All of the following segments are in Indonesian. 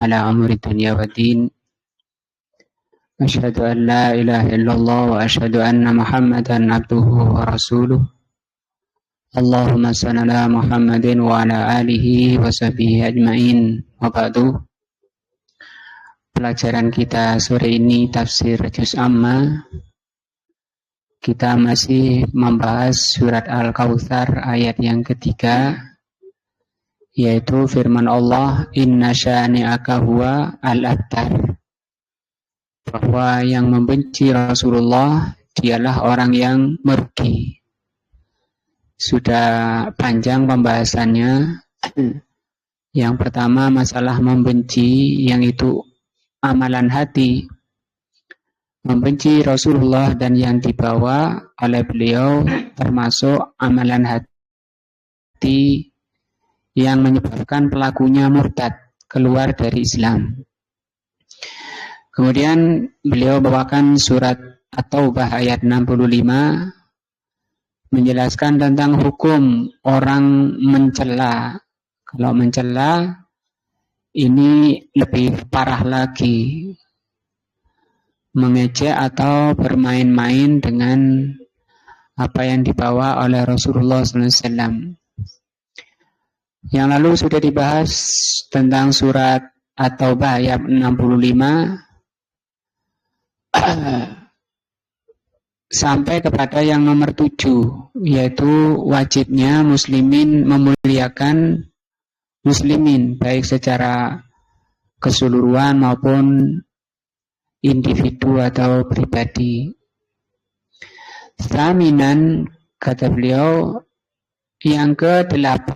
على أمر الدنيا والدين أشهد أن لا إله إلا الله وأشهد أن محمدا عبده ورسوله اللهم صل على محمد وعلى آله وصحبه أجمعين وبعد. Pelajaran kita sore ini tafsir Juz Amma. Kita masih membahas surat Al-Kautsar ayat yang ketiga, yaitu firman Allah, Inna syani'aka huwa al-abtar, bahwa yang membenci Rasulullah dialah orang yang merugi. Sudah panjang pembahasannya. Yang pertama masalah membenci, yang itu amalan hati, membenci Rasulullah dan yang dibawa oleh beliau termasuk amalan hati yang menyebabkan pelakunya murtad, keluar dari Islam. Kemudian beliau bawakan surat At-Taubah ayat 65 menjelaskan tentang hukum orang mencela. Kalau mencela ini lebih parah lagi, mengejek atau bermain-main dengan apa yang dibawa oleh Rasulullah SAW. Yang lalu sudah dibahas tentang surat At-Taubah ayat 65 sampai kepada yang nomor 7, yaitu wajibnya muslimin memuliakan muslimin, baik secara keseluruhan maupun individu atau pribadi. Saminan, kata beliau, yang ke-8,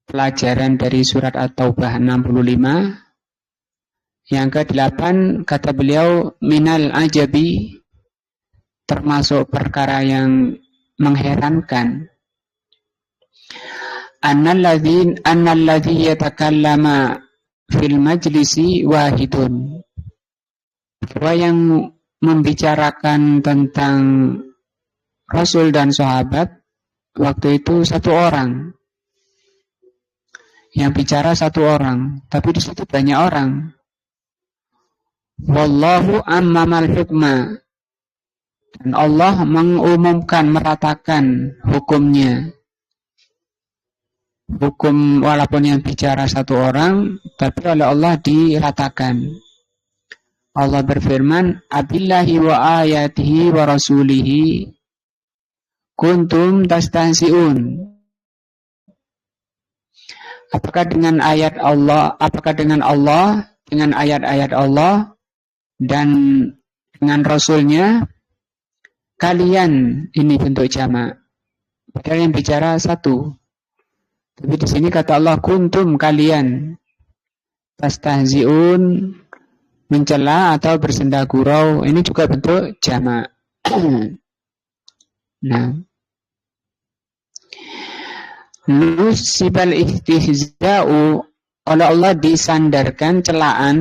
pelajaran dari surat At-Taubah 65. Yang ke-8, kata beliau, minal ajabi, termasuk perkara yang mengherankan, annalladzi yatakallama fil majlisi wahidun, bahwa yang membicarakan tentang Rasul dan sahabat waktu itu satu orang, yang bicara satu orang, tapi di situ banyak orang. Wallahu ammamal hukma, dan Allah mengumumkan, meratakan hukumnya. Hukum walaupun yang bicara satu orang, tapi oleh Allah diratakan. Allah berfirman, abillahi wa ayatihi wa rasulihi kuntum tastahzi'un. Apakah dengan ayat Allah, dengan ayat-ayat Allah dan dengan Rasulnya kalian, ini bentuk jamak, padahal yang bicara satu. Tapi di sini kata Allah, kuntum, kalian, tastahzi'un, mencela atau bersenda gurau, ini juga bentuk jamak. Nah, nusibal istihza'u, oleh Allah disandarkan celaan,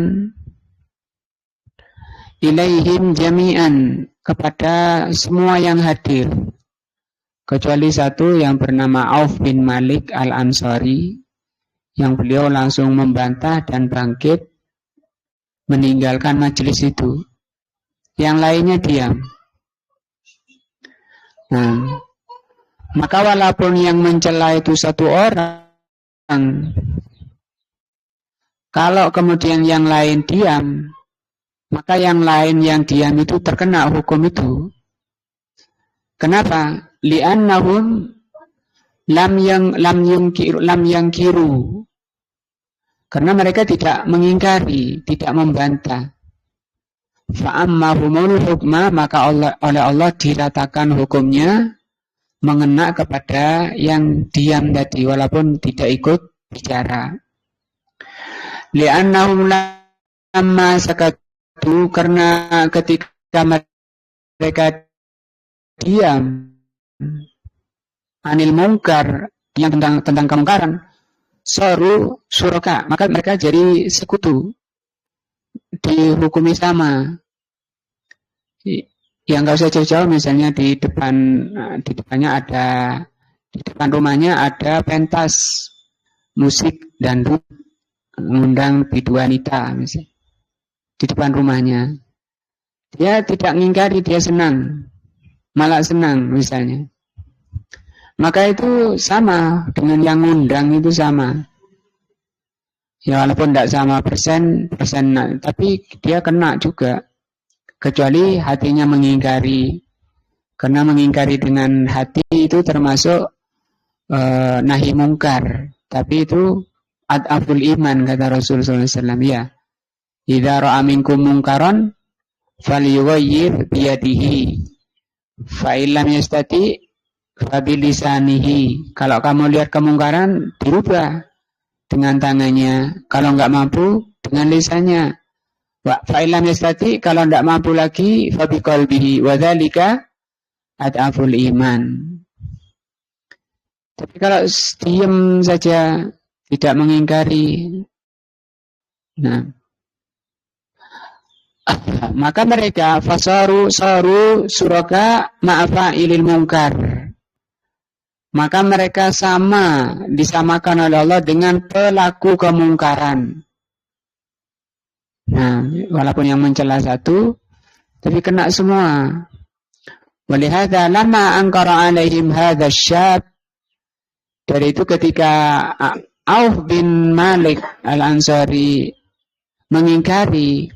ilaihim jami'an, kepada semua yang hadir, kecuali satu yang bernama Auf bin Malik Al-Ansari, yang beliau langsung membantah dan bangkit meninggalkan majelis itu. Yang lainnya diam. Nah, maka walaupun yang mencela itu satu orang, kalau kemudian yang lain diam, maka yang lain yang diam itu terkena hukum itu. Kenapa? Li'annahum lam yangkiru, karena mereka tidak mengingkari, tidak membantah. Fa'ammahumul hukma, maka oleh Allah diratakan hukumnya mengena kepada yang diam tadi walaupun tidak ikut bicara. Li'annahum lamma sakatu, karena ketika mereka diam anil mungkar, yang tentang kemungkaran, soru suraka, maka mereka jadi sekutu, dihukumi sama. Ya nggak usah jauh-jauh, misalnya di depannya ada, di depan rumahnya ada pentas, musik dangdut, mengundang bidu wanita misalnya, di depan rumahnya. Dia tidak mengingkari, dia senang, malah senang misalnya. Maka itu sama dengan yang ngundang, itu sama. Ya walaupun tidak sama persen, tapi dia kena juga. Kecuali hatinya mengingkari. Karena mengingkari dengan hati itu termasuk nahi mungkar. Tapi itu ad'aful iman, kata Rasulullah SAW. Ya, idza ra'a minkum mungkaron falyughayyir biyadihi fa illam yastati fa bilisanihi. Kalau kamu lihat kemungkaran, dirubah dengan tangannya. Kalau enggak mampu, dengan lisannya. Wa fa illam yastati, kalau enggak mampu lagi, fa biqalbihi wa dzalika ad'aful iman. Tapi kalau diam saja, tidak mengingkari, nah, maka mereka fasaru suraka ma'afa'ilil mungkar. Maka mereka sama, disamakan oleh Allah dengan pelaku kemungkaran. Nah, walaupun yang mencela satu, tapi kena semua. Walihada lama angkara alaihim hadha syab. Dari itu ketika Auf bin Malik al-Ansari mengingkari,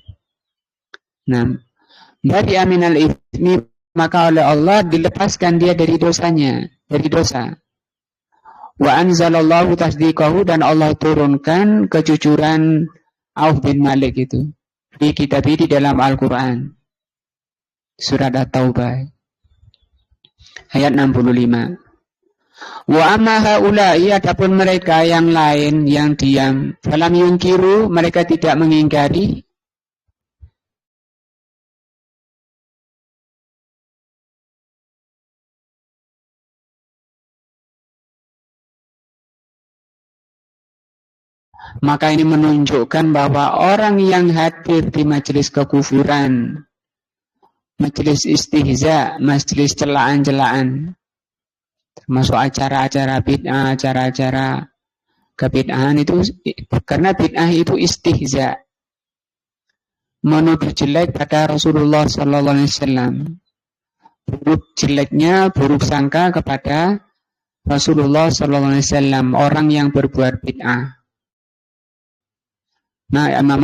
nah, bari aminal itsmi, maka oleh Allah dilepaskan dia dari dosanya, dari dosa. Wa anzalallahu tasdiqahu, dan Allah turunkan kejujuran Auf bin Malik itu di kitab ini, di dalam Al-Quran, surat At-Taubah ayat 65. Wa amma haula'i, adapun mereka yang lain yang diam, falam yungkiru, mereka tidak mengingkari, maka ini menunjukkan bahwa orang yang hadir di majelis kekufuran, majelis istihza, majelis celaan-celaan, termasuk acara-acara bid'ah, acara-acara kebid'ahan, itu karena bid'ah itu istihza, menuduh jelek pada Rasulullah sallallahu alaihi wasallam. Buruk jeleknya, buruk sangka kepada Rasulullah sallallahu alaihi wasallam, orang yang berbuat bid'ah. Nah, Imam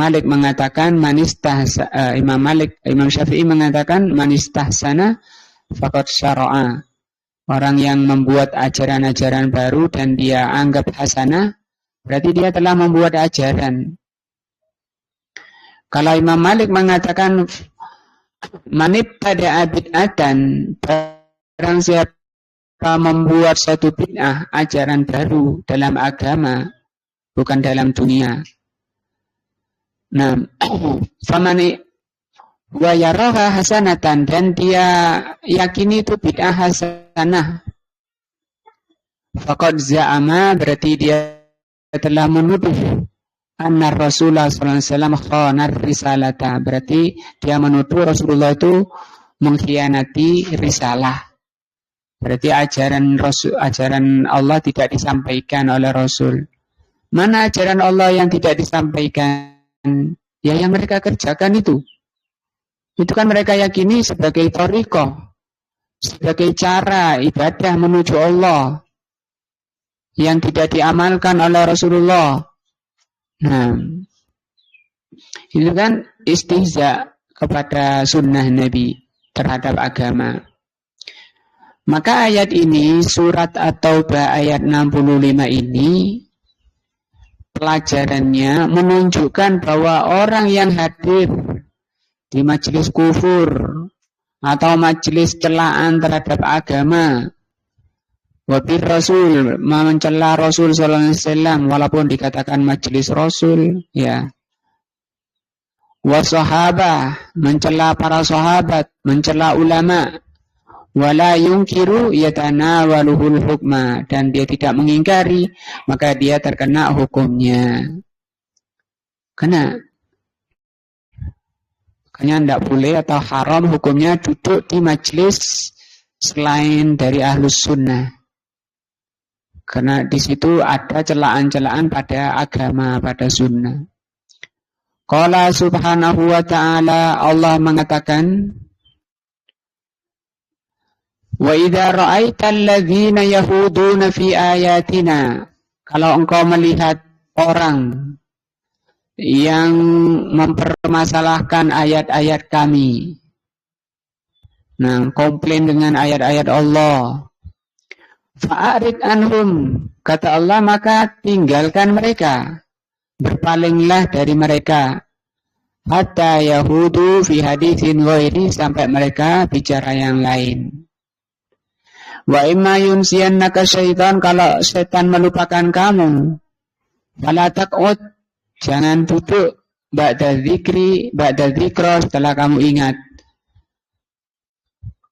Syafi'i mengatakan manistahsana faqad syara'a. Orang yang membuat ajaran-ajaran baru dan dia anggap hasanah, berarti dia telah membuat ajaran. Kalau Imam Malik mengatakan manibtada'a bid'atan, barang siapa membuat satu bid'ah, ajaran baru dalam agama, bukan dalam dunia. Nah, famani wa yaraha hasanatan, dan dia yakini itu bid'ah hasanah, faqad za'ama, berarti dia telah menuduh anna Rasulullah sallallahu alaihi wasallam khanar risalata, berarti dia menuduh Rasulullah itu mengkhianati risalah. Berarti ajaran Allah tidak disampaikan oleh Rasul. Mana ajaran Allah yang tidak disampaikan? Ya, yang mereka kerjakan itu kan mereka yakini sebagai thariqah, sebagai cara ibadah menuju Allah yang tidak diamalkan oleh Rasulullah. Nah, itu kan istihza kepada sunnah Nabi terhadap agama. Maka ayat ini, surat At-Taubah ayat 65 ini, pelajarannya menunjukkan bahwa orang yang hadir di majelis kufur atau majelis celaan terhadap agama, wabir Rasul, mencela Rasul sallallahu alaihi wasallam, walaupun dikatakan majelis Rasul, ya, wasahabah, mencela para sahabat, mencela ulama, wala yungkiru yatanawaluhul hukma, dan dia tidak mengingkari, maka dia terkena hukumnya. Makanya tidak boleh atau haram hukumnya duduk di majelis selain dari ahlus sunnah. Karena di situ ada celaan-celaan pada agama, pada sunnah. Qala subhanahu wa ta'ala, Allah mengatakan, wa idza ra'aital ladzina yahuduna fi ayatina, kalau engkau melihat orang yang mempermasalahkan ayat-ayat kami, nah, komplain dengan ayat-ayat Allah, fa'arid anhum, kata Allah, maka tinggalkan mereka, berpalinglah dari mereka, hatta yahudu fi haditsin ghairi, sampai mereka bicara yang lain. Wa imma yunsiyannaka syaitan, kalau setan melupakan kamu, fala taq'ud, jangan duduk, ba'da dzikra, setelah kamu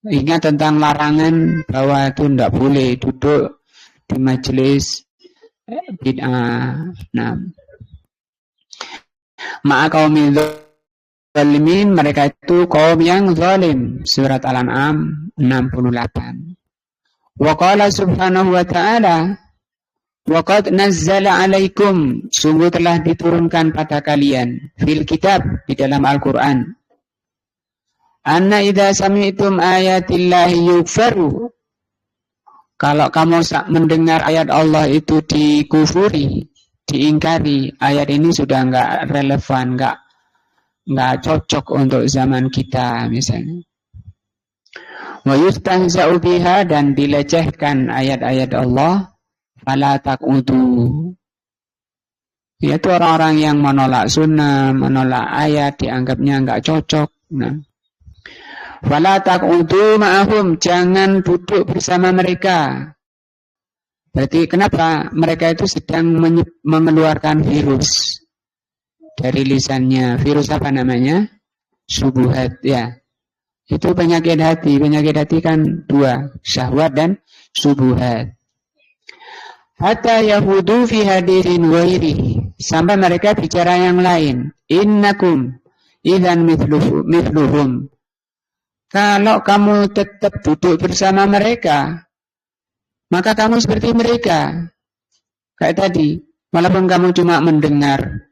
ingat tentang larangan bahwa itu tidak boleh duduk di majelis bid'ah. Nah, ma'a qaumil zalimin, mereka itu kaum yang zalim. Surat Al-An'am 68. Wa qala subhanahu wa ta'ala, wa qad nazzala 'alaikum, sungguh telah diturunkan pada kalian, fil kitab, di dalam Al-Qur'an, anna idza sami'tum ayatillahi yukfaru, kalau kamu mendengar ayat Allah itu dikufuri, diingkari, ayat ini sudah enggak relevan, enggak cocok untuk zaman kita misalnya. Wa yustahza'u biha, dan dilecehkan ayat-ayat Allah, fala taq'udu, yaitu orang-orang yang menolak sunnah, menolak ayat, dianggapnya enggak cocok. Nah, fala taq'udu ma'ahum, jangan duduk bersama mereka. Berarti kenapa? Mereka itu sedang mengeluarkan virus dari lisannya. Virus apa namanya? Syubhat, ya. Itu penyakit hati. Penyakit hati kan dua, syahwat dan syubhat. Hatta yahudu fi hadirin ghairi, sampai mereka bicara yang lain. Innakum idzan mithluhum, kalau kamu tetap duduk bersama mereka, maka kamu seperti mereka. Kayak tadi, walaupun kamu cuma mendengar,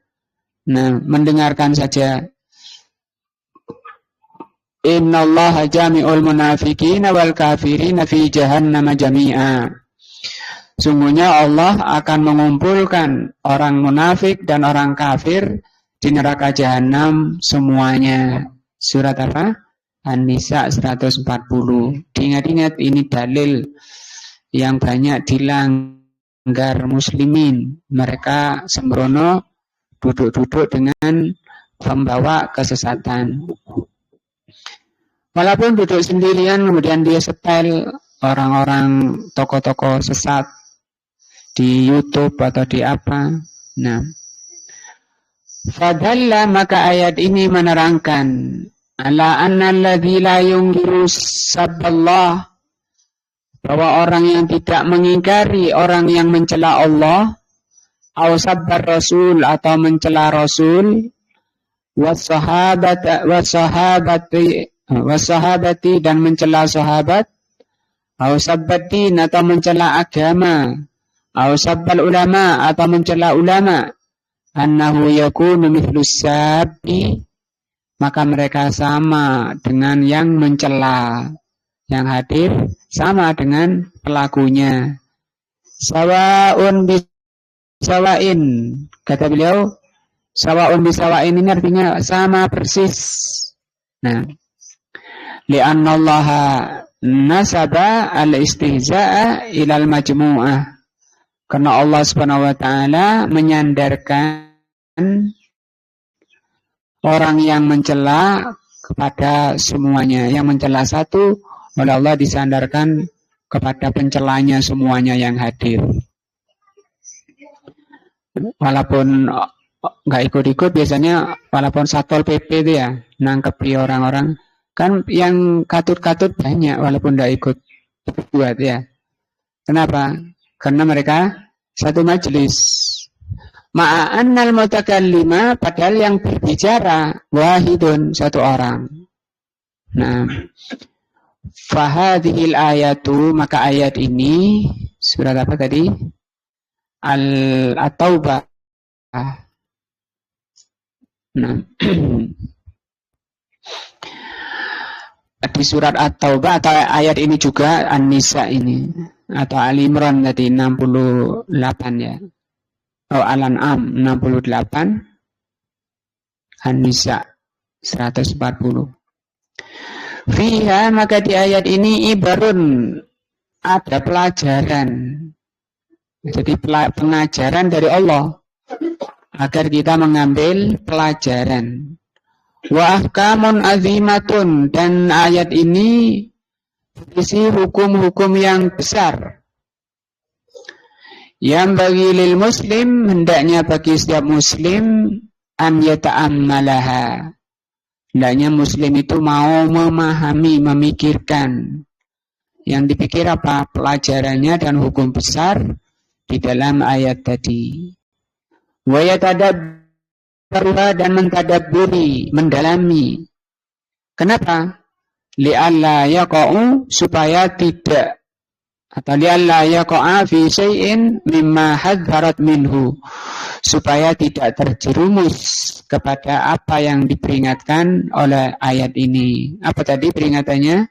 nah, mendengarkan saja. Innallaha jami'ul munafiqina wal kafirina fi jahannam jami'a. Sungguhnya Allah akan mengumpulkan orang munafik dan orang kafir di neraka jahanam semuanya. Surat apa? An-Nisa 140. Diingat-ingat, ini dalil yang banyak dilanggar muslimin. Mereka sembrono duduk-duduk dengan pembawa kesesatan. Walaupun duduk sendirian, kemudian dia setel orang-orang tokoh-tokoh sesat di YouTube atau di apa. Nah, fadalla, maka ayat ini menerangkan ala anna alladzi la yunkiru sabballah, bahwa orang yang tidak mengingkari orang yang mencela Allah, aw sabbar rasul, atau mencela rasul, wasahabati, dan mencela sahabat, aw sabbatin, atau mencela agama, aw sabbal ulama, atau mencela ulama, annahu yakunu mithlus sabbi, maka mereka sama dengan yang mencela, yang hadir sama dengan pelakunya. Sawa'un bisawain, kata beliau, sawa'un bisawain ini artinya sama persis. Nah, li'anna Allah nasaba al-istihza'a ilal majmu'ah, karena Allah Subhanahu wa taala menyandarkan orang yang mencela kepada semuanya. Yang mencela satu, oleh Allah disandarkan kepada pencelanya semuanya yang hadir. Walaupun nggak ikut-ikut, biasanya walaupun Satpol PP itu ya, nangkepi orang-orang, kan yang katut-katut banyak walaupun nggak ikut buat ya. Kenapa? Karena mereka satu majelis. Ma'annal mutakallima, padahal yang berbicara wahidun, satu orang. Nah, fahadhil ayatu, maka ayat ini, surat apa tadi? At-Taubah. Nah, di surat At-Taubah atau ayat ini juga An-Nisa ini atau Al-Imran tadi 68 ya. Oh, Al-An'am 68, An-Nisa 140. Fiha, maka di ayat ini ibarun, ada pelajaran. Jadi pengajaran dari Allah agar kita mengambil pelajaran. Wa ahkamun azimatun, dan ayat ini berisi hukum-hukum yang besar. Yang bagi lil muslim, hendaknya bagi setiap muslim an yata'ammalaha. Hendaknya muslim itu mau memahami, memikirkan. Yang dipikir apa? Pelajarannya dan hukum besar di dalam ayat tadi. Wa yatadabbaruha, dan mentadabburi, mendalami. Kenapa? Li'alla yaqa'u, supaya tidak, atau li'alla yaqa'a fi syai'in mimma hadzarat minhu, supaya tidak terjerumus kepada apa yang diperingatkan oleh ayat ini. Apa tadi peringatannya?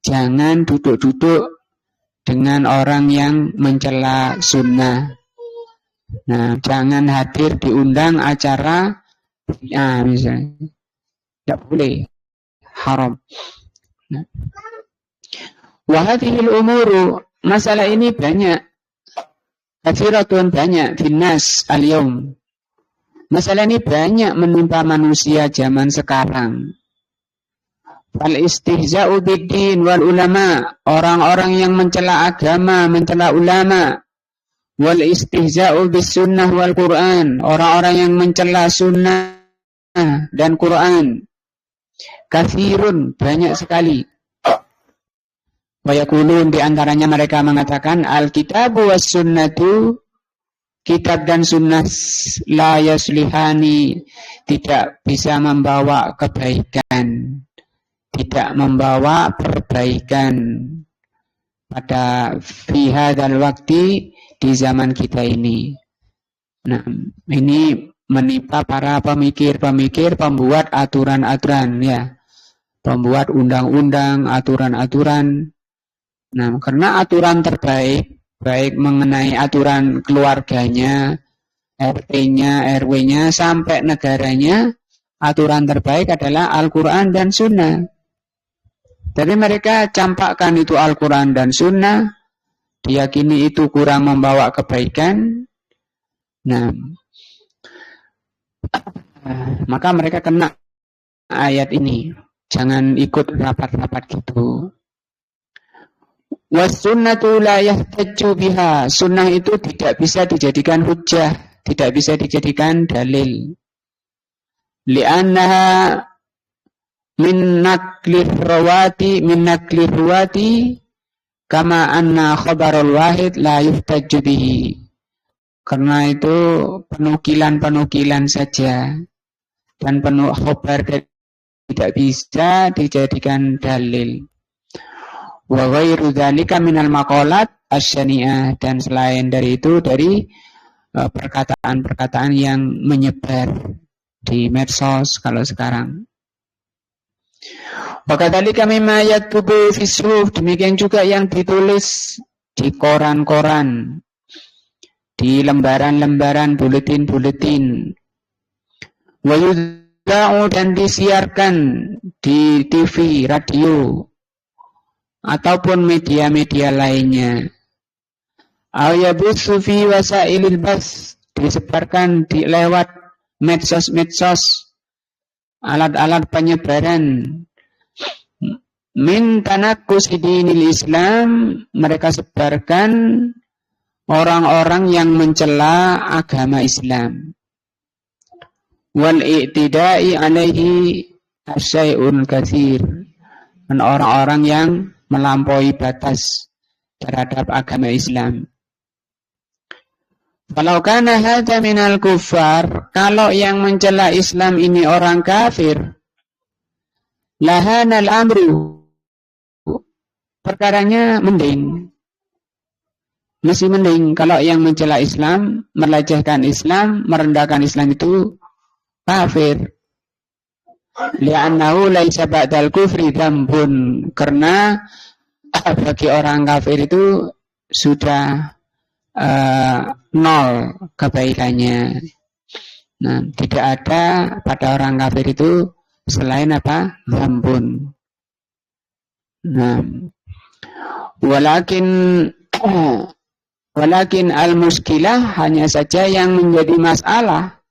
Jangan duduk-duduk dengan orang yang mencela sunnah. Nah, jangan hadir diundang acara misalnya. Tidak boleh. Haram. Nah. Wahadhil umuru, masalah ini banyak. Katsiratun, banyak. Finnas al-yawm. Masalah ini banyak menimpa manusia zaman sekarang. Fal istihza'u biddin wal ulama, orang-orang yang mencela agama, mencela ulama. Wal istihza'u bis sunnah wal Qur'an, orang-orang yang mencela sunnah dan Quran. Katsirun, banyak sekali. Wa yaqulun, di antaranya mereka mengatakan al-kitabu was sunnatu, kitab dan sunnah la yaslihani, tidak bisa membawa kebaikan, tidak membawa perbaikan pada fi hadzal waqti, di zaman kita ini. Nah, ini menimpa para pemikir-pemikir, pembuat aturan-aturan ya. Pembuat undang-undang, aturan-aturan. Nah, karena aturan terbaik, baik mengenai aturan keluarganya, RT-nya, RW-nya, sampai negaranya, aturan terbaik adalah Al-Quran dan Sunnah. Jadi mereka campakkan itu Al-Quran dan Sunnah, diyakini itu kurang membawa kebaikan. Nah, maka mereka kena ayat ini. Jangan ikut rapat-rapat gitu. Was sunnatu la yahtaju biha, sunnah itu tidak bisa dijadikan hujjah, tidak bisa dijadikan dalil. Li'annaha min naklir ruwati kama anna khabarul wahid la yuhtaju bihi. Karena itu penukilan-penukilan saja dan penuh khabar tidak bisa dijadikan dalil. Wa ghairu dzalika minal maqalat asy-syani'ah, dan selain dari itu dari perkataan-perkataan yang menyebar di medsos kalau sekarang. Wa kadzalika mimma yaktubu fi suhuf, demikian juga yang ditulis di koran-koran, di lembaran-lembaran buletin-buletin. Wa yudha'u, dan disiarkan di TV, radio, ataupun media-media lainnya. Aw yabutsu fi wasailil bas, disebarkan di lewat medsos-medsos, alat-alat penyebaran. Min tanakkus dinil Islam, mereka sebarkan orang-orang yang mencela agama Islam. Wal i'tida'i alaihi asyai'un katsir, dan orang-orang yang melampaui batas terhadap agama Islam. Kalau kana hadza minal kuffar, kalau yang mencela Islam ini orang kafir, lahanal amru, perkaranya mending. Masih mending kalau yang mencela Islam, melecehkan Islam, merendahkan Islam itu kafir. Li'annahu laisa ba'dal kufri dzambun. Karena bagi orang kafir itu sudah nol kebaikannya. Nah, tidak ada pada orang kafir itu selain apa? Dzambun. Nah, walakin al-muskilah, hanya saja yang menjadi masalah,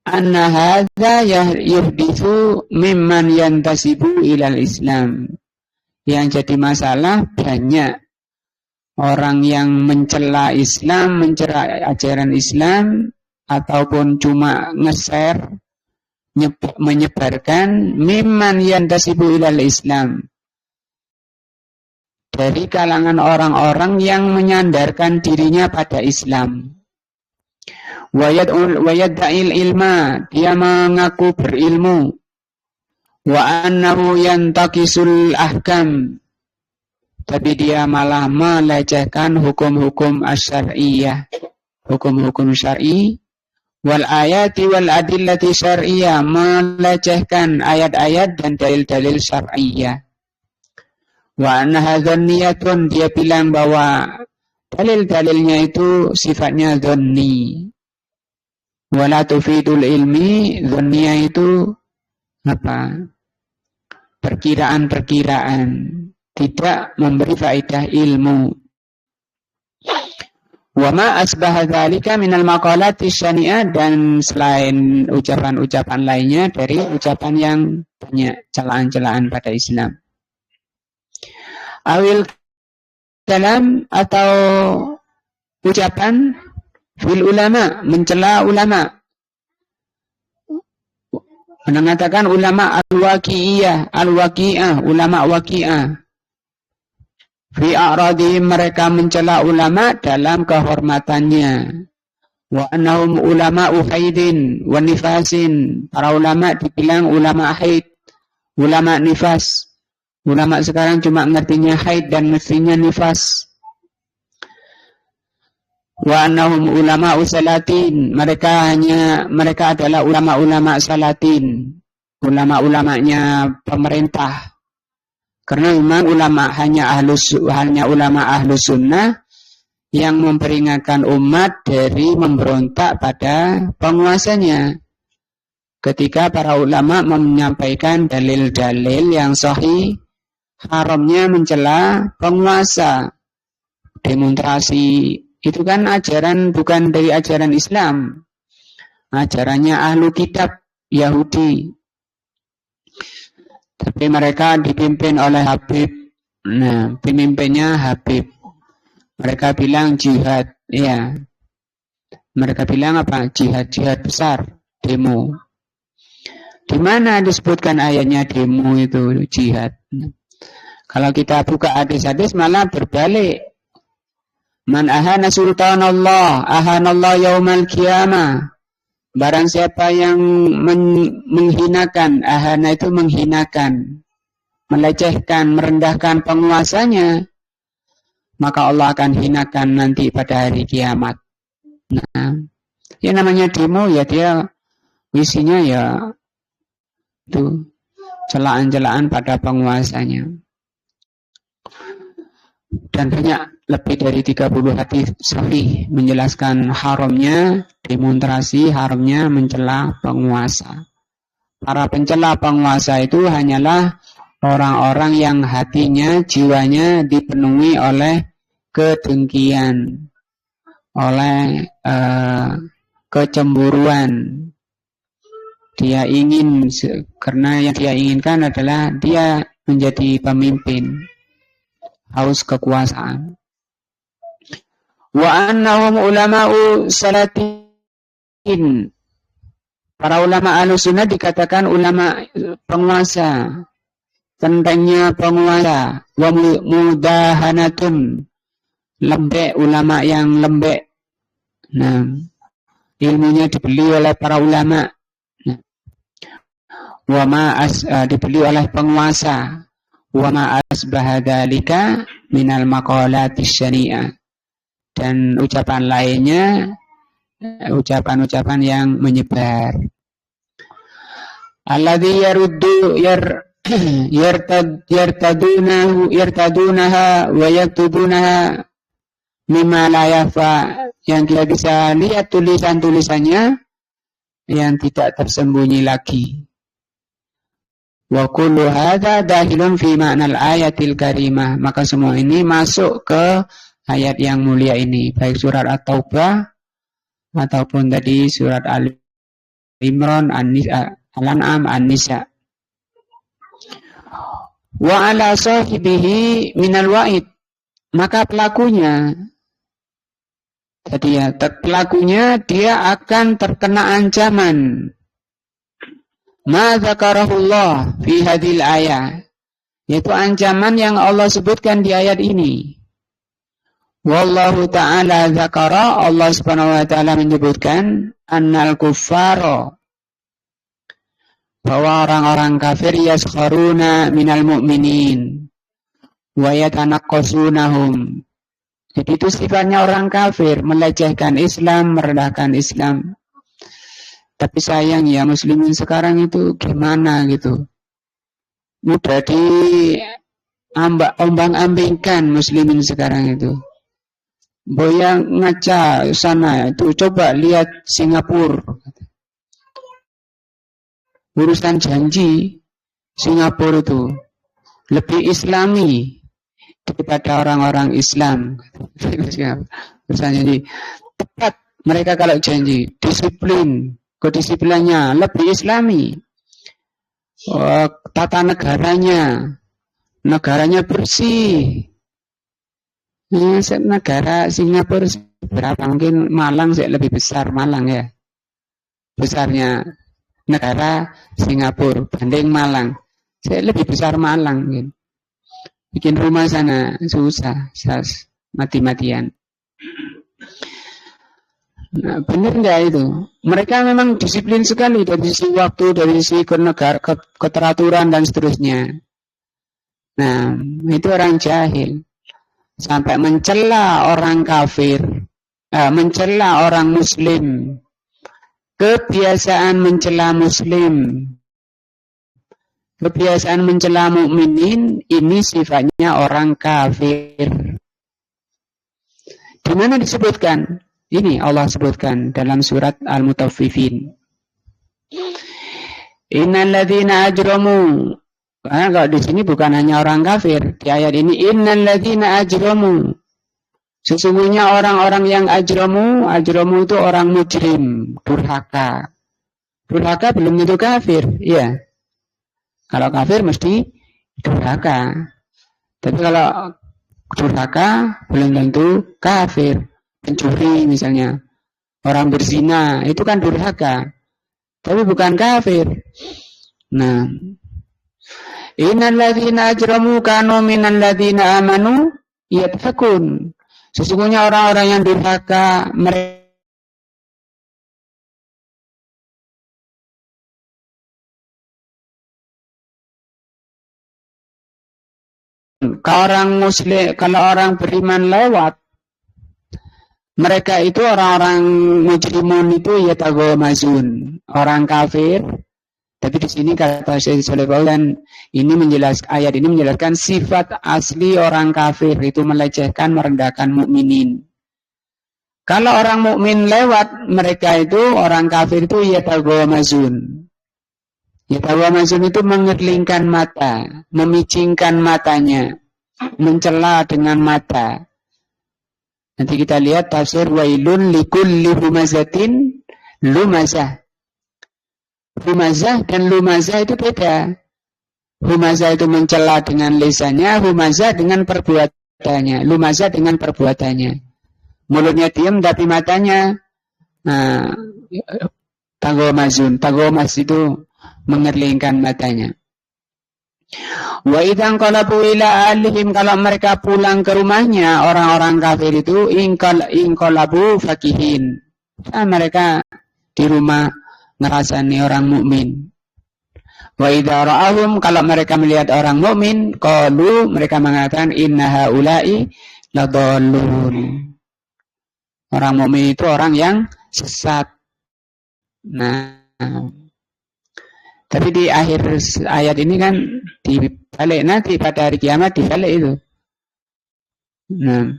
anna hadza yuhditsu mimman yantasibu ilal Islam. Yang jadi masalah, banyak orang yang mencela Islam, mencela ajaran Islam, ataupun cuma nge-share, menyebarkan mimman yantasibu ilal Islam, dari kalangan orang-orang yang menyandarkan dirinya pada Islam. Wayadda'il ilma, dia mengaku berilmu. Wa annahu yantaqisul ahkam, tapi dia malah melecehkan hukum-hukum asy-syar'iyyah, hukum-hukum syar'i, wal ayati wal adillati syar'iyyah, melecehkan ayat-ayat dan dalil-dalil syar'iyyah. Wa annaha dzanniyatun, dia bilang bahwa dalil-dalilnya itu sifatnya dzanni. Wala tufidul ilmi, dzanniyah itu apa? Perkiraan-perkiraan, tidak memberi faedah ilmu. Wa ma asbaha dzalika minal maqalati syani'ah, dan selain ucapan-ucapan lainnya dari ucapan yang banyak celaan-celaan pada Islam. Awil kalam, atau ucapan fil ulama, mencela ulama, mengatakan ulama al-waqi'ah, ulama waqi'ah. Fi a'radihim, mereka mencela ulama dalam kehormatannya. Wa annahum ulama haidin wa nifasin, para ulama dibilang ulama haid, ulama nifas. Ulama sekarang cuma ngertinya haid dan ngertinya nifas. Wa annahum ulama salatin, mereka adalah ulama-ulama salatin, ulama-ulamanya pemerintah. Karena memang ulama hanya ulama ahlus sunnah yang memperingatkan umat dari memberontak pada penguasanya. Ketika para ulama menyampaikan dalil-dalil yang sahih, haramnya mencela penguasa, demonstrasi, itu kan ajaran, bukan dari ajaran Islam, ajarannya ahlu kitab Yahudi. Tapi mereka dipimpin oleh Habib. Nah, pemimpinnya Habib. Mereka bilang jihad, ya. Mereka bilang apa? Jihad besar, demo. Di mana disebutkan ayatnya demo itu jihad? Kalau kita buka hadis-hadis malah berbalik. Man ahana sultanallah, ahanallah yaumal qiyamah. Barang siapa yang menghinakan, ahana itu menghinakan, melecehkan, merendahkan penguasanya, maka Allah akan hinakan nanti pada hari kiamat. Nah, ya namanya demo, ya dia isinya ya itu celaan-celaan pada penguasanya. Dan banyak, lebih dari 30 hadis sahih menjelaskan haramnya demonstrasi, haramnya mencela penguasa. Para pencela penguasa itu hanyalah orang-orang yang hatinya, jiwanya dipenuhi oleh kedengkian, oleh kecemburuan. Dia ingin, karena yang dia inginkan adalah dia menjadi pemimpin, haus kekuasaan. Wa annahum ulama'u salatin, para ulama Ahlussunnah dikatakan ulama penguasa, tentangnya penguasa. Wa mudahanatun, lembek, ulama yang lembek. Nah, ilmunya dibeli oleh para ulama. Nah, wa dibeli oleh penguasa. Wa ma asbaha dzalika minal maqalatis syani'ah, dan ucapan lainnya, ucapan-ucapan yang menyebar. Alladzi yartadunaha wa yaktubunaha mimma la yafa, yang kita bisa lihat tulisan-tulisannya yang tidak tersembunyi lagi. Wa kullu hadza dahilun fi ma'nal ayatil karimah, maka semua ini masuk ke ayat yang mulia ini, baik surat At-Taubah ataupun tadi surat Al-Imran, Al-An'am, An-Nisa. Wa ala sahibihi minal wa'id, maka pelakunya tadi ya, pelakunya dia akan terkena ancaman. Ma dzakarahullah fi hadhil ayat, yaitu ancaman yang Allah sebutkan di ayat ini. Wallahu ta'ala dzakara, Allah Subhanahu wa taala menyebutkan annal kuffara, bahwa orang-orang kafir yaskharuna minal mu'minin wa yatanaqqasunahum. Jadi itu sifatnya orang kafir, melecehkan Islam, merendahkan Islam. Tapi sayang ya, muslimin sekarang itu gimana gitu, mudah ombang-ambingkan muslimin sekarang itu. Boyang ngaca sana itu, coba lihat Singapura. Urusan janji Singapura itu lebih islami daripada orang-orang Islam. Urusan janji tepat, mereka kalau janji disiplin, kedisiplinannya lebih islami. Tata negaranya bersih. Negara Singapura berapa, mungkin Malang sih lebih besar, Malang ya, besarnya negara Singapura banding Malang, saya lebih besar Malang mungkin. Bikin rumah sana susah, mati-matian. Nah, benar nggak itu? Mereka memang disiplin sekali dari sisi waktu, dari sisi keteraturan dan seterusnya. Nah, itu orang jahil sampai mencela orang kafir, mencela orang muslim. Kebiasaan mencela muslim, kebiasaan mencela mukminin, ini sifatnya orang kafir. Di mana disebutkan? Ini Allah sebutkan dalam surat Al-Mutaffifin. Innal ladzina ajramu. Karena kalau di sini bukan hanya orang kafir, di ayat ini innal ladzina ajramu. Sesungguhnya orang-orang yang ajramu itu orang mujrim, durhaka. Durhaka belum tentu kafir, ya. Kalau kafir mesti durhaka. Tapi kalau durhaka belum tentu kafir. Pencuri misalnya, orang berzina, itu kan durhaka. Tapi bukan kafir. Nah, innal ladzina ajramu kanu minal ladzina amanu yadhakun. Sesungguhnya orang-orang yang durhaka, mereka kalau orang beriman lewat, mereka itu orang-orang mujrimun itu yataghamazun, orang kafir. Tapi di sini kata Syekh Shalih Fauzan, ayat ini menjelaskan sifat asli orang kafir itu melecehkan, merendahkan mukminin. Kalau orang mukmin lewat, mereka itu orang kafir itu yataghamazun. Yataghamazun itu mengerlingkan mata, memicingkan matanya, mencela dengan mata. Nanti kita lihat tafsir wailun likulli humazatin lumazah. Humazah dan lumazah itu beda. Humazah itu mencela dengan lisannya, humazah dengan perbuatannya, lumazah dengan perbuatannya. Mulutnya diam tapi matanya taghamaz itu mengerlingkan matanya. Wa idzan qalabu ila ahlihim, kalau mereka pulang ke rumahnya, orang-orang kafir itu inqalabu fakihin. Mereka di rumah ngerasani orang mukmin. Wa idza ra'ahum, kalau mereka melihat orang mukmin, qalu, mereka mengatakan inna haula'i ladallun. Orang mukmin itu orang yang sesat. Nah, tapi di akhir ayat ini kan dibalik, nanti pada hari kiamat dibalik itu. Nah,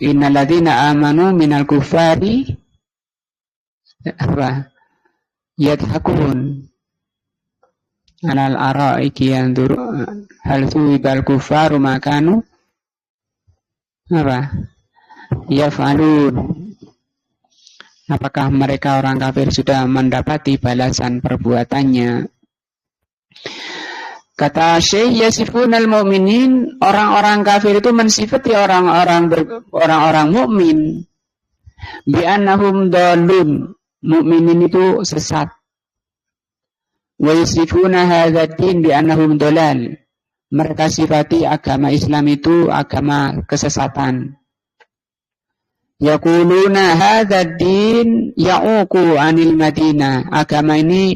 innal ladzina amanu minal kufari apa? Yadhakun alal araiki yanzuru hal suwibal kufaru makanu apa? Yaf'alun. Apakah mereka orang kafir sudah mendapati balasan perbuatannya? Kata Syekh, yasifunal mu'minin, orang-orang kafir itu mensifati orang-orang mukmin bi annahum dhalun, mukminin itu sesat. Wa yasifuna hadzal din bi annahum dhalal, mereka sifati agama Islam itu agama kesesatan. Yaquluna hadzal din ya'uqu 'anil Madinah, agama ini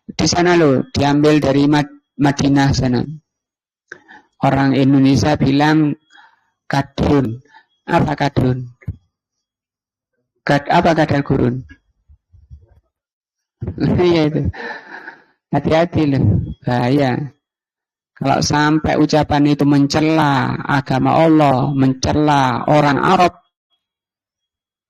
di sana loh, diambil dari Madinah sana. Orang Indonesia bilang kadrun. Apa kadrun? Apa kadal gurun? Iya itu. Hati-hati loh, bahaya. Kalau sampai ucapan itu mencela agama Allah, mencela orang Arab,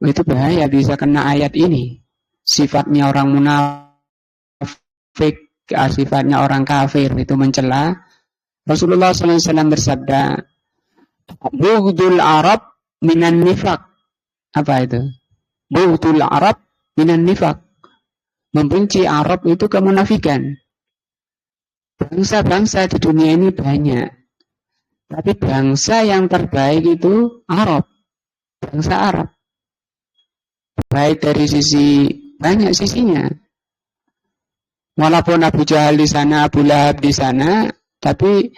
itu bahaya, bisa kena ayat ini. Sifatnya orang munafik, sifatnya orang kafir itu mencela. Rasulullah SAW bersabda, "Bughdul Arab minan nifaq." Apa itu? Bughdul Arab minan nifaq. Membenci Arab itu kemunafikan. Bangsa-bangsa di dunia ini banyak, tapi bangsa yang terbaik itu Arab. Bangsa Arab. Baik dari sisi, banyak sisinya. Walaupun Abu Jahal di sana, Abu Lahab di sana, tapi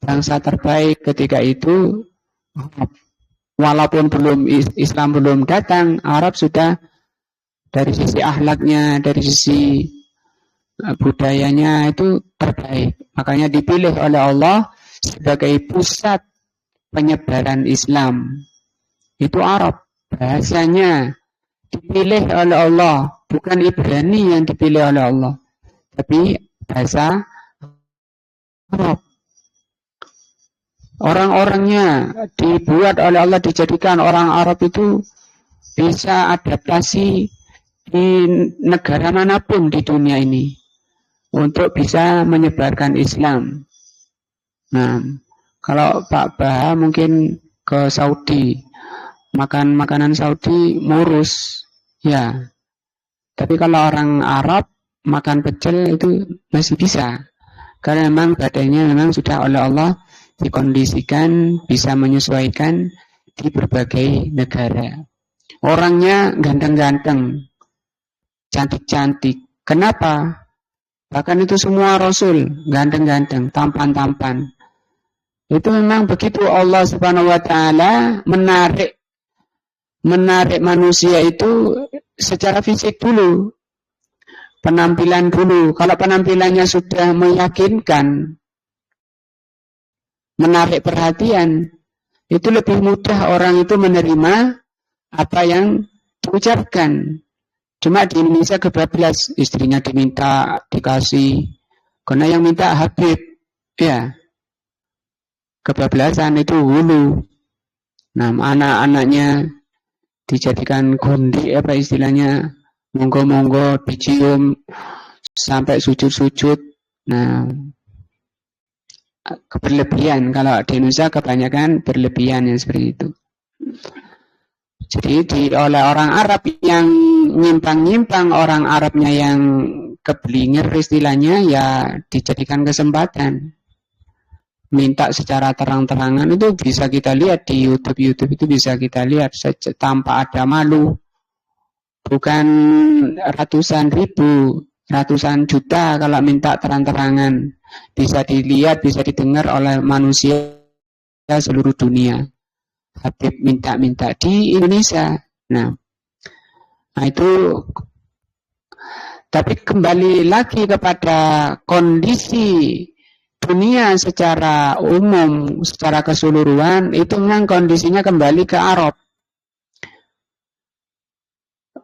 bangsa terbaik ketika itu Arab. Walaupun Islam belum datang, Arab sudah dari sisi akhlaknya, dari sisi budayanya itu terbaik. Makanya dipilih oleh Allah sebagai pusat penyebaran Islam. Itu Arab. Bahasanya dipilih oleh Allah, bukan Ibrani yang dipilih oleh Allah, tapi bahasa Arab. Orang-orangnya dibuat oleh Allah, dijadikan orang Arab itu bisa adaptasi di negara manapun di dunia ini untuk bisa menyebarkan Islam. Nah, kalau Pak Bah mungkin ke Saudi, makan makanan Saudi murus, ya. Tapi kalau orang Arab makan pecel itu masih bisa, karena memang badannya memang sudah oleh Allah dikondisikan bisa menyesuaikan di berbagai negara. Orangnya ganteng-ganteng, cantik-cantik. Kenapa? Bahkan itu semua Rasul ganteng-ganteng, tampan-tampan. Itu memang begitu Allah Subhanahu wa taala menarik manusia itu secara fisik dulu. Penampilan dulu. Kalau penampilannya sudah meyakinkan, menarik perhatian, itu lebih mudah orang itu menerima apa yang diucapkan. Cuma di Indonesia kebablas, istrinya diminta dikasih, karena yang minta Habib, ya. Kebablasan itu hulu. Nah, anak-anaknya dijadikan gondi, apa istilahnya, monggo-monggo dicium sampai sujud-sujud. Nah, berlebihan. Kalau di Indonesia kebanyakan berlebihan yang seperti itu. Jadi oleh orang Arab yang nyimpang-nyimpang, orang Arabnya yang keblinger istilahnya, ya dijadikan kesempatan. Minta secara terang-terangan itu bisa kita lihat di YouTube itu bisa kita lihat tanpa ada malu. Bukan ratusan ribu, ratusan juta kalau minta terang-terangan. Bisa dilihat, bisa didengar oleh manusia seluruh dunia. Habib minta-minta di Indonesia. Nah itu. Tapi kembali lagi kepada kondisi dunia secara umum, secara keseluruhan, itu memang kondisinya kembali ke Arab.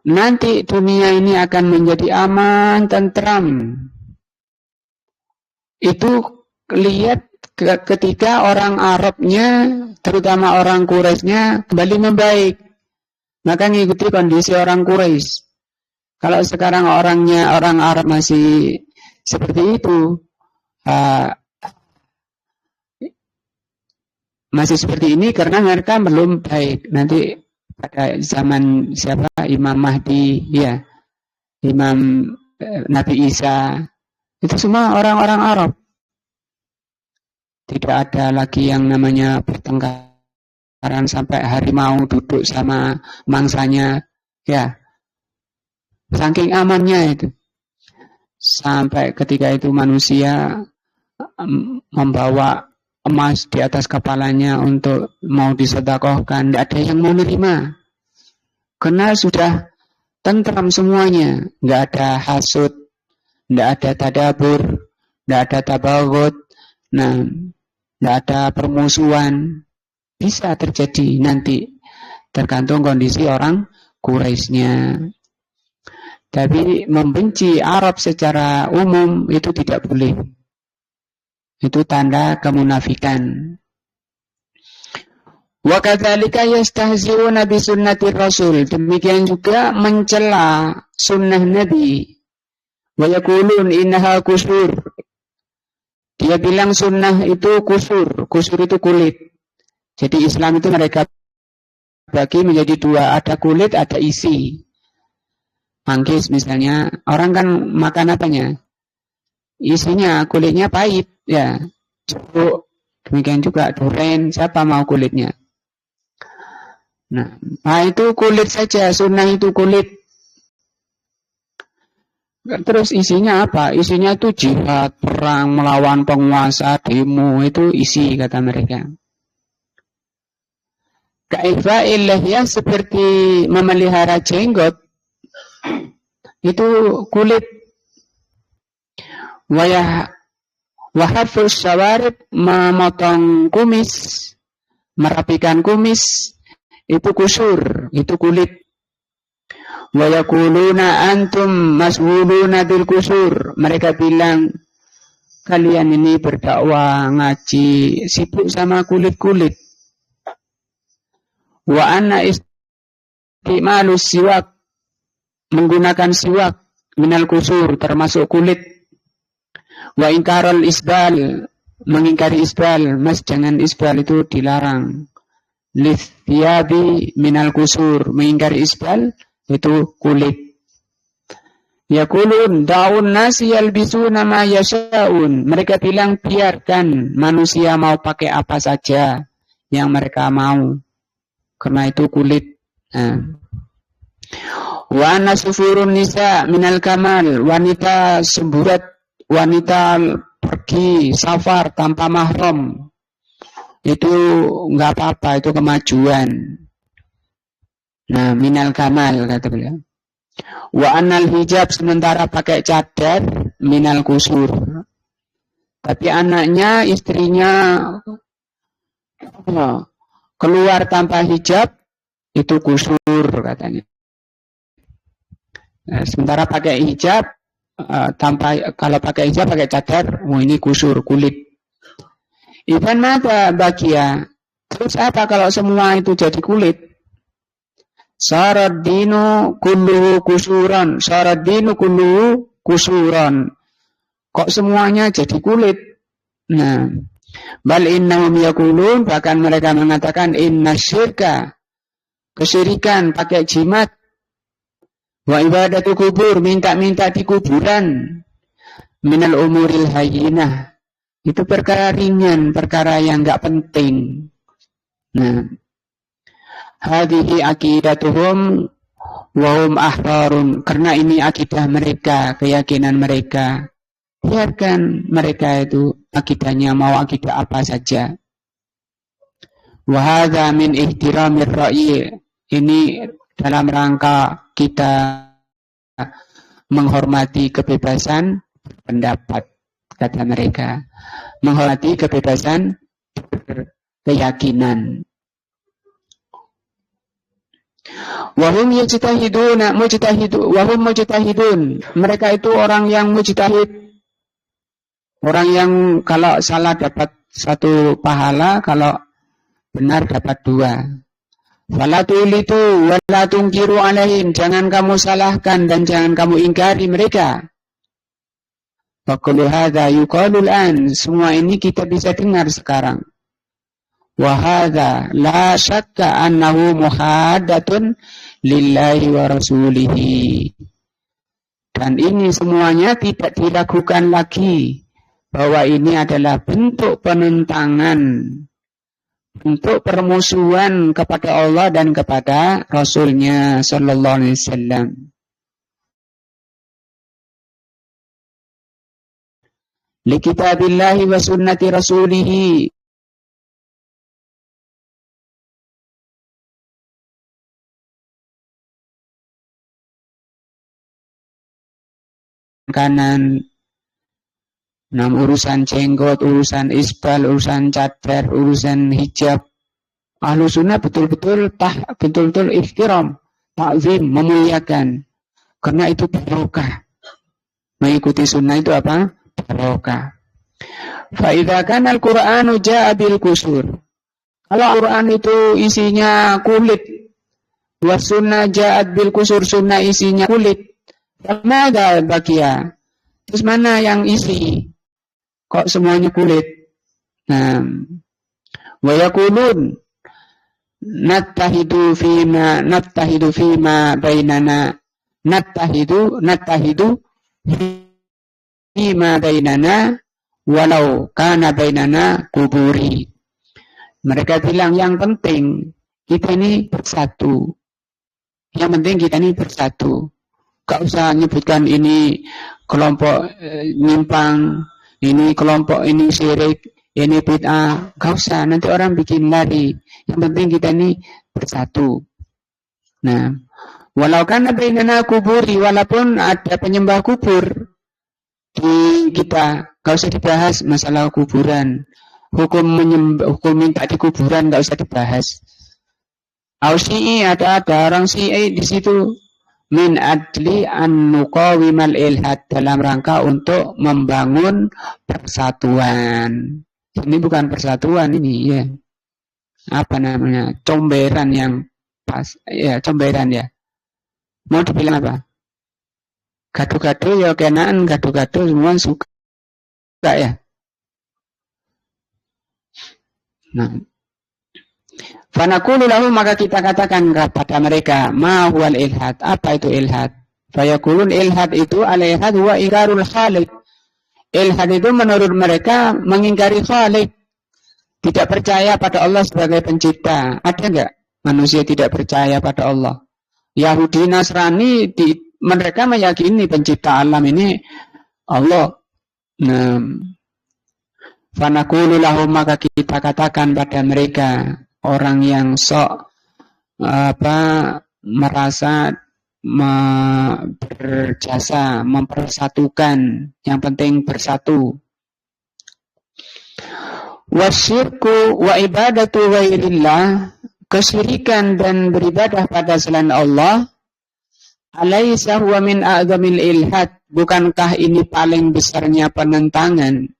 nanti dunia ini akan menjadi aman, tentram. Itu lihat ketika orang Arabnya, terutama orang Quraisynya kembali membaik. Maka ngikuti kondisi orang Quraisy. Kalau sekarang orang Arab masih seperti itu, masih seperti ini karena mereka belum baik. Nanti pada zaman Imam Mahdi, ya, Imam Nabi Isa, itu semua orang-orang Arab. Tidak ada lagi yang namanya pertengkaran sampai harimau duduk sama mangsanya, ya. Saking amannya itu. Sampai ketika itu manusia membawa emas di atas kepalanya untuk mau disedekahkan, tidak ada yang mau nerima. Karena sudah tentram semuanya, nggak ada hasud, nggak ada tadabur, nggak ada tabaghut, nah, nggak ada permusuhan. Bisa terjadi nanti, tergantung kondisi orang Quraisynya. Tapi membenci Arab secara umum itu tidak boleh. Itu tanda kemunafikan. Wa kadzalika yastahzi'una bi sunnati Rasul. Demikian juga mencela sunnah Nabi. Wa yaqulun innaha kusur. Dia bilang sunnah itu kusur. Kusur itu kulit. Jadi Islam itu mereka bagi menjadi dua. Ada kulit, ada isi. Manggis misalnya, orang kan makan apanya? Isinya, kulitnya pahit, ya. Jeruk, demikian juga durian, siapa mau kulitnya? Nah, itu kulit saja, sunnah itu kulit. Terus isinya apa? Isinya itu jihad, perang, melawan penguasa, demo, itu isi, kata mereka. Ka'ifa'il lihyah seperti memelihara jenggot, itu kulit. Wahafus syawarib, memotong kumis, merapikan kumis, itu kusur, itu kulit. Wa yaquluna antum mas'uluna bil kusur. Mereka bilang kalian ini berdakwah, ngaji, sibuk sama kulit-kulit. Wa anna istimalus siwak, menggunakan siwak minal kusur, termasuk kulit. Wa ingkarul isbal, mengingkari isbal. Mas, jangan isbal, itu dilarang. Lithiyabi minal kusur, mengingkari isbal, itu kulit. Yaqulun da'un nasi yalbisuna ma yasha'un. Mereka bilang biarkan manusia mau pakai apa saja yang mereka mau, karena itu kulit. Wa nasufurun nisa minal kamal, wanita semburat, wanita pergi safar tanpa mahram, itu enggak apa-apa, itu kemajuan. Nah, minal kamal kata beliau. Wa annal hijab, sementara pakai cadar, minal kusur. Tapi anaknya, istrinya keluar tanpa hijab, itu kusur katanya. Nah, sementara pakai hijab, kalau pakai hijab pakai cadar, ini kusur, kulit. Iban mata bagia. Terus apa kalau semua itu jadi kulit? Syarat dinu kulluhu kusuran. Syarat dinu kulluhu kusuran. Kok semuanya jadi kulit? Nah, bal innahum yaqulun, bahkan mereka mengatakan inna syirka, kesyirikan, pakai jimat, wa ibadatu kubur, minta-minta di kuburan, minal umuril hayyinah, itu perkara ringan, perkara yang enggak penting. Nah, hadhihi aqidatuhum wa hum ahbarun, karena ini akidah mereka, keyakinan mereka. Biarkan mereka itu akidahnya mau akidah apa saja. Wa hadza min ihtiramir ra'yi, ini dalam rangka kita menghormati kebebasan pendapat, kata mereka. Menghormati kebebasan keyakinan. Wahum mujtahidun. Mereka itu orang yang mujtahid. Orang yang kalau salah dapat 1 pahala, kalau benar dapat 2. Wala tulitu wala tungkiru alaihim. Jangan kamu salahkan dan jangan kamu ingkari mereka. Faqulu hadza yuqalul an. Semua ini kita bisa dengar sekarang. Wa hadza la syakka annahu muhaddatun lillahi wa rasulihi. Dan ini semuanya tidak diragukan lagi bahwa ini adalah bentuk penentangan, bentuk permusuhan kepada Allah dan kepada Rasulnya sallallahu alaihi wasallam. Li kitabillahi wa sunnati rasulihi. Kanan, urusan jenggot, urusan isbal, urusan cadar, urusan hijab. Ahlu sunnah betul-betul ihtiram, ta'zim, memuliakan. Karena itu barokah. Mengikuti sunnah itu apa? Barokah. Fa'idha kan al-Qur'anu ja'a bil kusur. Kalau Al-Quran itu isinya kulit, wa sunnah ja'at bil kusur, sunnah isinya kulit. Mana bagia? Terus mana yang isi? Kok semuanya kulit? Nah, wa yaqulun nattahidu fima bainana fima bainana walau kana bainana kuburi. Mereka bilang yang penting kita ini bersatu. Yang penting kita ini bersatu. Gak usah nyebutkan ini kelompok nyimpang, ini kelompok ini syirik, ini bid'ah. Gak usah, nanti orang bikin lari. Yang penting kita ini bersatu. Nah, walau kan bainana kuburi, walaupun ada penyembah kubur di kita, gak usah dibahas masalah kuburan. Hukum minta di kuburan gak usah dibahas. Syi'i ada orang Syi'i di situ. Min adli an-nuqawimal ilhad, dalam rangka untuk membangun persatuan. Ini bukan persatuan ini ya. Apa namanya? Comberan yang pas. Ya, comberan ya. Mau dibilang apa? Gaduh-gaduh ya kenaan, gaduh-gaduh semua suka ya. Nah, fanaqulu lahu, maka kita katakan kepada mereka, ma huwal ilhad, apa itu ilhad? Fayaqulun ilhad itu al-ilhad huwa iqrarul khaliq. Ilhad itu menurut mereka mengingkari khaliq, tidak percaya pada Allah sebagai pencipta. Ada enggak manusia tidak percaya pada Allah? Yahudi Nasrani mereka meyakini pencipta alam ini Allah. Nah, fanaqulu lahu, maka kita katakan pada mereka, orang yang sok merasa berjasa, mempersatukan, yang penting bersatu. Wasyirku wa ibadatu ghairillah, kesyirikan dan beribadah pada selain Allah, alaysa huwa min a'zamil ilhad, bukankah ini paling besarnya penentangan?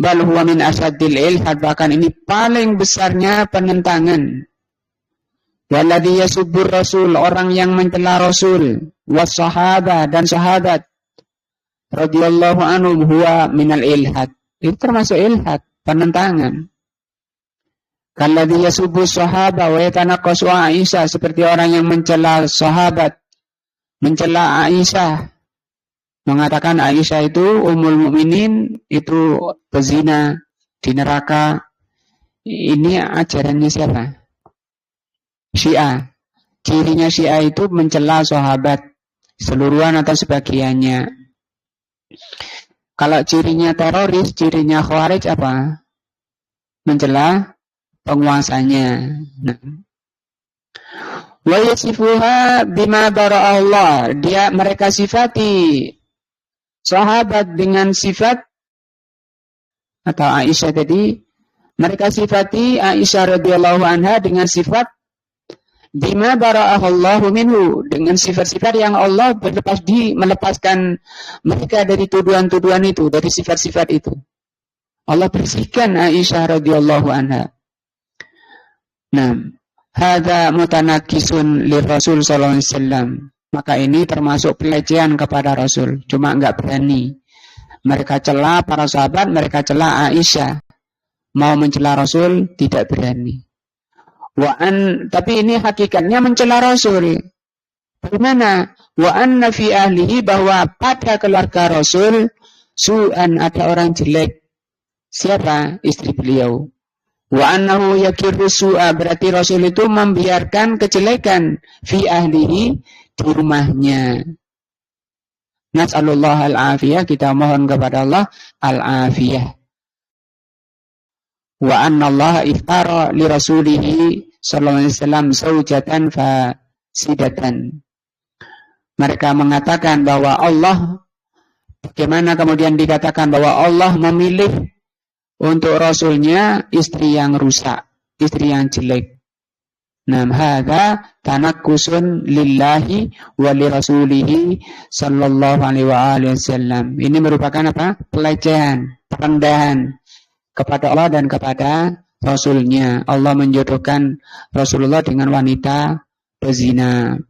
Bal huwa min asaddil ilhad, bahkan ini paling besarnya penentangan. Walladhi yasubbur rasul, orang yang mencela Rasul, was-sahabah dan sahabat radhiyallahu anhum, huwa minal ilhad, itu termasuk ilhad, penentangan. Kalladhi yasubbu sahabah wa yatanaqasu Aisyah, seperti orang yang mencela sahabat, mencela Aisyah, mengatakan Aisyah itu ummul mukminin, itu pezina, di neraka. Ini ajarannya siapa? Syiah. Cirinya Syiah itu mencela sahabat seluruhan atau sebagiannya. Kalau cirinya teroris, cirinya khawarij apa? Mencela penguasanya. Nah, wa yasifuha bima bara'allah, mereka sifati sahabat dengan sifat, atau Aisyah tadi Mereka sifati Aisyah radhiyallahu anha dengan sifat bima bara'ahallahu minhu, dengan sifat-sifat yang Allah melepaskan mereka dari tuduhan-tuduhan itu, dari sifat-sifat itu. Allah bersihkan Aisyah radhiyallahu anha. Nah, hadza mutanakisun li Rasul sallallahu alaihi wasallam. Maka ini termasuk pelecehan kepada Rasul, cuma enggak berani. Mereka cela para sahabat, mereka cela Aisyah. Mau mencela Rasul tidak berani. Tapi ini hakikatnya mencela Rasul. Bagaimana? Wa anna fi ahlihi, bahwa pada keluarga Rasul su'an, ada orang jelek. Siapa? Istri beliau. Wa annahu yakirru su'a, berarti Rasul itu membiarkan kejelekan fi ahlihi, di rumahnya. Nas'alullah al-afiyah, kita mohon kepada Allah al-afiyah. Wa anna Allah iftara li rasulihi sallallahu alaihi wasallam zawjatan fasidatan. Mereka mengatakan bahwa Allah, bagaimana kemudian dikatakan bahwa Allah memilih untuk Rasulnya istri yang rusak, istri yang jelek. Nam hadza tanakkusun lillahi wa li rasulihi sallallahu alaihi wasallam. Ini merupakan apa? Pelecehan, perendahan kepada Allah dan kepada Rasulnya. Allah menjodohkan Rasulullah dengan wanita pezina.